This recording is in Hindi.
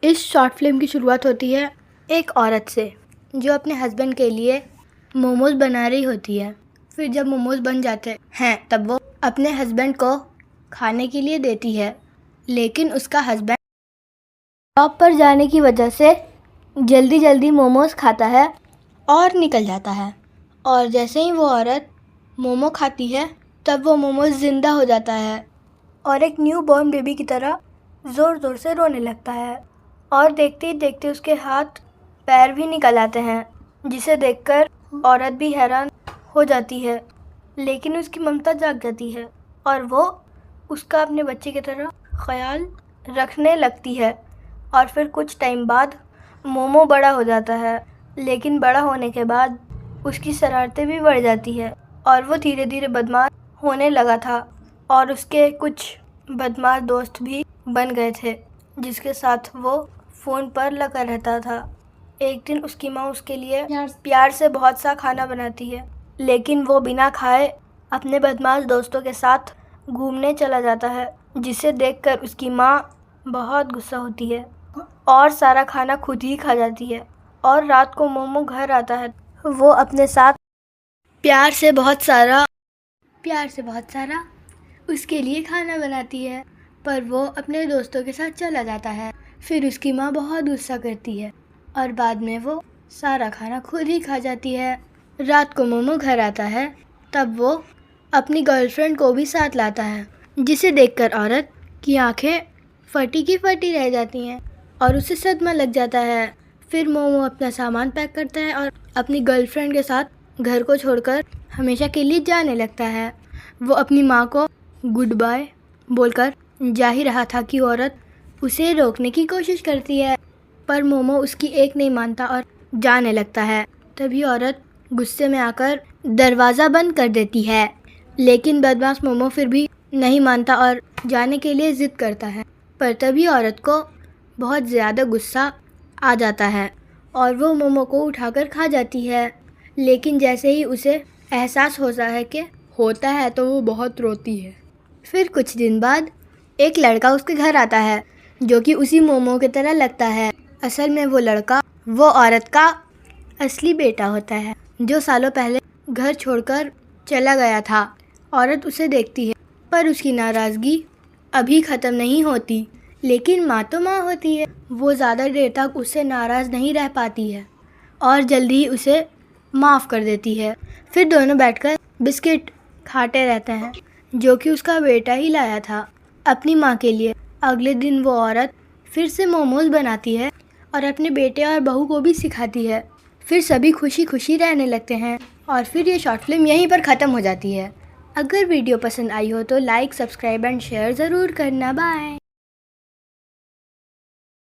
इस शॉर्ट फिल्म की शुरुआत होती है एक औरत से जो अपने हस्बैंड के लिए मोमोज बना रही होती है। फिर जब मोमोज बन जाते हैं तब वो अपने हस्बैंड को खाने के लिए देती है, लेकिन उसका हस्बैंड जॉब पर जाने की वजह से जल्दी जल्दी मोमोज खाता है और निकल जाता है। और जैसे ही वो औरत मोमो खाती है तब वो मोमोज ज़िंदा हो जाता है और एक न्यू बॉर्न बेबी की तरह ज़ोर ज़ोर से रोने लगता है। और देखते ही देखते उसके हाथ पैर भी निकल आते हैं, जिसे देखकर औरत भी हैरान हो जाती है। लेकिन उसकी ममता जाग जाती है और वो उसका अपने बच्चे की तरह ख्याल रखने लगती है। और फिर कुछ टाइम बाद मोमो बड़ा हो जाता है, लेकिन बड़ा होने के बाद उसकी शरारतें भी बढ़ जाती है और वो धीरे धीरे बदमाश होने लगा था। और उसके कुछ बदमाश दोस्त भी बन गए थे जिसके साथ वो फ़ोन पर लगा रहता था। एक दिन उसकी माँ उसके लिए प्यार से बहुत सा खाना बनाती है, लेकिन वो बिना खाए अपने बदमाश दोस्तों के साथ घूमने चला जाता है, जिसे देखकर उसकी माँ बहुत गुस्सा होती है और सारा खाना खुद ही खा जाती है। और रात को मोमो घर आता है, वो अपने साथ प्यार से बहुत सारा उसके लिए खाना बनाती है, पर वो अपने दोस्तों के साथ चला जाता है। फिर उसकी माँ बहुत गुस्सा करती है और बाद में वो सारा खाना खुद ही खा जाती है। रात को मोमो घर आता है तब वो अपनी गर्लफ्रेंड को भी साथ लाता है, जिसे देखकर औरत की आंखें फटी की फटी रह जाती हैं और उसे सदमा लग जाता है। फिर मोमो अपना सामान पैक करता है और अपनी गर्लफ्रेंड के साथ घर को छोड़कर हमेशा के लिए जाने लगता है। वो अपनी माँ को गुड बाय बोलकर जा ही रहा था कि औरत उसे रोकने की कोशिश करती है, पर मोमो उसकी एक नहीं मानता और जाने लगता है। तभी औरत गुस्से में आकर दरवाज़ा बंद कर देती है, लेकिन बदमाश मोमो फिर भी नहीं मानता और जाने के लिए ज़िद करता है। पर तभी औरत को बहुत ज़्यादा गुस्सा आ जाता है और वो मोमो को उठाकर खा जाती है। लेकिन जैसे ही उसे एहसास होता है तो वो बहुत रोती है। फिर कुछ दिन बाद एक लड़का उसके घर आता है जो कि उसी मोमो की तरह लगता है। असल में वो लड़का वो औरत का असली बेटा होता है जो सालों पहले घर छोड़कर चला गया था। औरत उसे देखती है पर उसकी नाराज़गी अभी ख़त्म नहीं होती, लेकिन माँ तो माँ होती है, वो ज़्यादा देर तक उससे नाराज़ नहीं रह पाती है और जल्दी ही उसे माफ़ कर देती है। फिर दोनों बैठकर बिस्किट खाते रहते हैं जो कि उसका बेटा ही लाया था अपनी माँ के लिए। अगले दिन वो औरत फिर से मोमोज बनाती है और अपने बेटे और बहू को भी सिखाती है। फिर सभी खुशी खुशी रहने लगते हैं और फिर ये शॉर्ट फिल्म यहीं पर ख़त्म हो जाती है। अगर वीडियो पसंद आई हो तो लाइक, सब्सक्राइब एंड शेयर ज़रूर करना। बाय।